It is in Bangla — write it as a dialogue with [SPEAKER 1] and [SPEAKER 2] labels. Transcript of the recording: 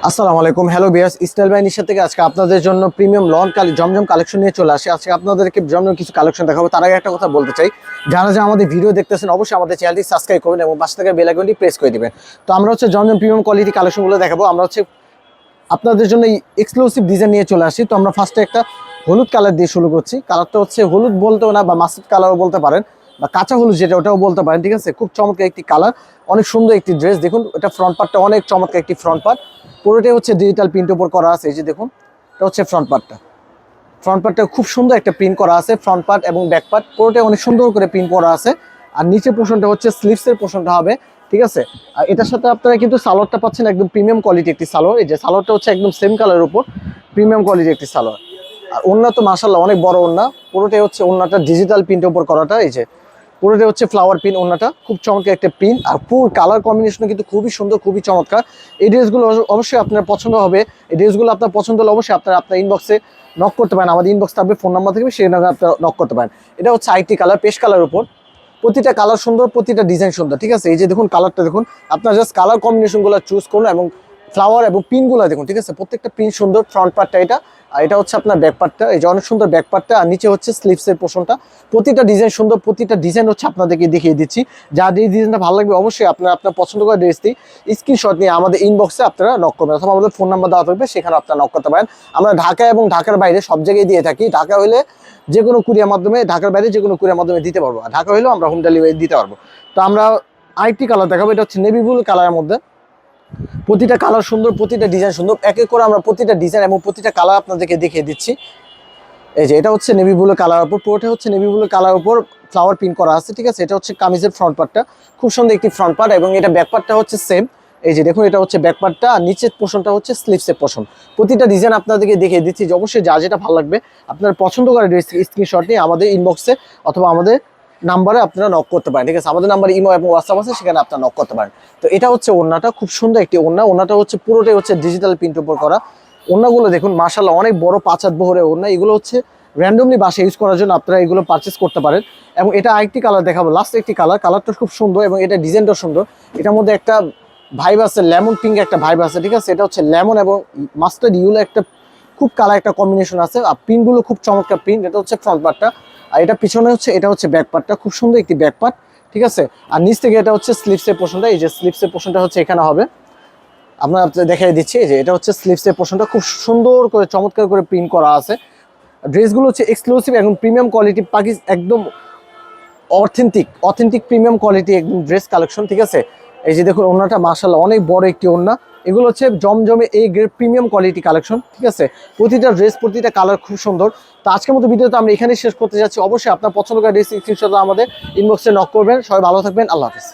[SPEAKER 1] আসসালামু আলাইকুম, হ্যালো ভিউয়ার্স, স্টাইল বাই নিশা থেকে আজকে আপনাদের জন্য প্রিমিয়াম লন জমজম কালেকশন নিয়ে চলে আসি। আজকে আপনাদেরকে জমজম কিছু কালেকশন দেখাবো। তার আগে একটা কথা বলতে চাই, যারা আমাদের ভিডিও দেখতেছেন অবশ্যই আমাদের চ্যানেলটি সাবস্ক্রাইব করবেন এবং পাশে থাকা বেল আইকনটি প্রেস করে দিবেন। তো আমরা হচ্ছে জমজম প্রিমিয়াম কোয়ালিটি কালেকশনগুলো দেখাবো। আমরা হচ্ছে আপনাদের জন্য এক্সক্লুসিভ ডিজাইন নিয়ে চলে আসি। তো আমরা ফার্স্টে একটা হলুদ কালার দিয়ে শুরু করছি। কালারটা হচ্ছে হলুদ বলতেও না, বা মাস্টার্ড কালারও বলতে পারেন, বা কাঁচা হলুদ যেটা ওটাও বলতে পারেন। ঠিক আছে, খুব চমৎকার একটি কালার, অনেক সুন্দর একটি ড্রেস। দেখুন এটা ফ্রন্ট পার্টটা অনেক চমৎকার একটি ফ্রন্ট পার্ট, পুরোটাই হচ্ছে ডিজিটাল প্রিন্ট উপর করা আছে। এই যে দেখুন, এটা হচ্ছে ফ্রন্ট পার্টটা খুব সুন্দর একটা প্রিন্ট করা আছে। ফ্রন্ট পার্ট এবং ব্যাক পার্ট পুরোটাই অনেক সুন্দর করে প্রিন্ট করা আছে। আর নিচের পোর্শনটা হচ্ছে স্লিভসের পোর্শনটা হবে। ঠিক আছে, আর এটার সাথে আপনারা কিন্তু সালোয়ারটা পাচ্ছেন একদম প্রিমিয়াম কোয়ালিটি একটি সালোয়ার। এই যে সালোয়ারটা হচ্ছে একদম সেম কালারের উপর প্রিমিয়াম কোয়ালিটি একটি সালোয়ার। আর ওড়না তো মাশাআল্লাহ অনেক বড় ওড়না, পুরোটাই হচ্ছে ওড়নাটা ডিজিটাল প্রিন্টের উপর করাটা। এই যে পুরোটাই হচ্ছে ফ্লাওয়ার প্রিন্ট, ওড়নাটা খুব চমৎকার একটা প্রিন্ট। আর পুরো কালার কম্বিনেশন কিন্তু খুবই সুন্দর, খুবই চমৎকার। এই ড্রেসগুলো অবশ্যই আপনার পছন্দ হবে। এই ড্রেসগুলো আপনার পছন্দ হলে অবশ্যই আপনার ইনবক্সে নক করতে পারেন। আমাদের ইনবক্স থাকবে, ফোন নাম্বার থাকবে, সেই নামে আপনার নক করতে পারেন। এটা হচ্ছে আইটি কালার, পেস্ট কালার উপর, প্রতিটা কালার সুন্দর, প্রতিটা ডিজাইন সুন্দর। ঠিক আছে, এই যে দেখুন কালারটা দেখুন, আপনার জাস্ট কালার কম্বিনেশনগুলো চুজ করুন এবং ফ্লাওয়ার এবং পিনগুলো দেখুন। ঠিক আছে, প্রত্যেকটা পিন সুন্দর। ফ্রন্ট পার্টটা এটা, আর এটা হচ্ছে আপনার ব্যাক পার্টটা। এই যে অনেক সুন্দর ব্যাক পার্টটা, আর নিচে হচ্ছে স্লিভসের পোর্শনটা। প্রতিটা ডিজাইন সুন্দর, প্রতিটা ডিজাইন হচ্ছে আপনাদেরকে দেখিয়ে দিচ্ছি। যার যে ডিজাইনটা ভালো লাগবে অবশ্যই আপনার পছন্দ করা ড্রেসটি স্ক্রিনশট নিয়ে আমাদের ইনবক্সে আপনারা নক করবেন, অথবা আমাদের ফোন নাম্বার দেওয়া থাকবে, সেখানে আপনারা নক করতে পারেন। আমরা ঢাকা এবং ঢাকার বাইরে সব জায়গায় দিয়ে থাকি। ঢাকা হলে যে কোনো কুরিয়ার মাধ্যমে, ঢাকার বাইরে যে কোনো কুরিয়ার মাধ্যমে দিতে পারবো, আর ঢাকা হলেও আমরা হোম ডেলিভারি দিতে পারবো। তো আমরা আরেকটি কালার দেখাবো, এটা হচ্ছে নেভি ব্লু কালারের মধ্যে। প্রতিটা কালার সুন্দর, প্রতিটা ডিজাইন সুন্দর। এক এক করে আমরা প্রতিটা ডিজাইন এবং প্রতিটা কালার আপনাদেরকে দেখিয়ে দিচ্ছি। এই যে এটা হচ্ছে নেভি ব্লু কালার উপর, পুরোটা হচ্ছে নেভি ব্লু কালার উপর ফ্লাওয়ার প্রিন্ট করা আছে। ঠিক আছে, এটা হচ্ছে কামিজের ফ্রন্ট পার্টটা, খুব সুন্দর একটি ফ্রন্ট পার্ট, এবং এটা ব্যাক পার্টটা হচ্ছে সেম। এই যে দেখুন, এটা হচ্ছে ব্যাক পার্টটা, আর নিচের পোর্শনটা হচ্ছে স্লিভসের পোর্শন। প্রতিটা ডিজাইন আপনাদেরকে দেখিয়ে দিচ্ছি, যে অবশ্যই যা যেটা ভালো লাগবে আপনার পছন্দ করে ড্রেস স্ক্রিনশট নিয়ে আমাদের ইনবক্সে অথবা আমাদের নাম্বারে আপনারা নক করতে পারেন। ঠিক আছে, আমাদের নাম্বারে ইমো এবং হোয়াটসঅ্যাপ আছে, সেখানে আপনারা নক করতে পারেন। তো এটা হচ্ছে ওড়নাটা, খুব সুন্দর একটি ওড়না। ওড়নাটা হচ্ছে পুরোটাই হচ্ছে ডিজিটাল প্রিন্ট উপর করা। ওড়নাগুলো দেখুন মাশাআল্লাহ অনেক বড় 5 হাত বহরের ওড়না। এগুলো হচ্ছে র্যান্ডমলি বাসে ইউজ করার জন্য আপনারা এগুলো পারচেস করতে পারেন। এবং এটা আরেকটি কালার দেখাবো, লাস্ট একটি কালারটা খুব সুন্দর, এবং এটা ডিজাইনটা সুন্দর। এটার মধ্যে একটা ভাইব আছে, লেমন পিঙ্ক একটা ভাইব আছে। ঠিক আছে, এটা হচ্ছে লেমন এবং মাস্টার্ড ইউলো একটা খুব কালার একটা কম্বিনেশন আছে। আর পিনগুলো খুব চমৎকার পিন। এটা হচ্ছে ফ্রন্ট পার্টটা, আর এটা পিছনে হচ্ছে, এটা হচ্ছে ব্যাক পার্টটা, খুব সুন্দর একটি ব্যাক পার্ট। ঠিক আছে, আর নিচ থেকে এটা হচ্ছে স্লিভসের পোর্শনটা। এই যে স্লিভসের পোর্শনটা হচ্ছে এখানে হবে, আমরা দেখাই দিচ্ছি। যে এটা হচ্ছে স্লিভসের পোর্শনটা, খুব সুন্দর করে চমৎকার করে প্রিন্ট করা আছে। ড্রেসগুলো হচ্ছে এক্সক্লুসিভ এবং প্রিমিয়াম কোয়ালিটি, একদম অথেন্টিক প্রিমিয়াম কোয়ালিটি একদম ড্রেস কালেকশন। ঠিক আছে, এই যে দেখুন ওড়নাটা মাশাআল্লাহ অনেক বড় একটি ওড়না। এগুলো হচ্ছে জমজমে এই গ্রেড প্রিমিয়াম কোয়ালিটি কালেকশন। ঠিক আছে, প্রতিটা ড্রেস, প্রতিটা কালার খুব সুন্দর। তো আজকের মতো ভিডিওতে আমরা এখানেই শেষ করতে যাচ্ছি। অবশ্যই আপনার পছন্দ করা ড্রেস স্ক্রিনশট আমাদের ইনবক্সে নক করবেন। সবাই ভালো থাকবেন, আল্লাহ হাফেজ।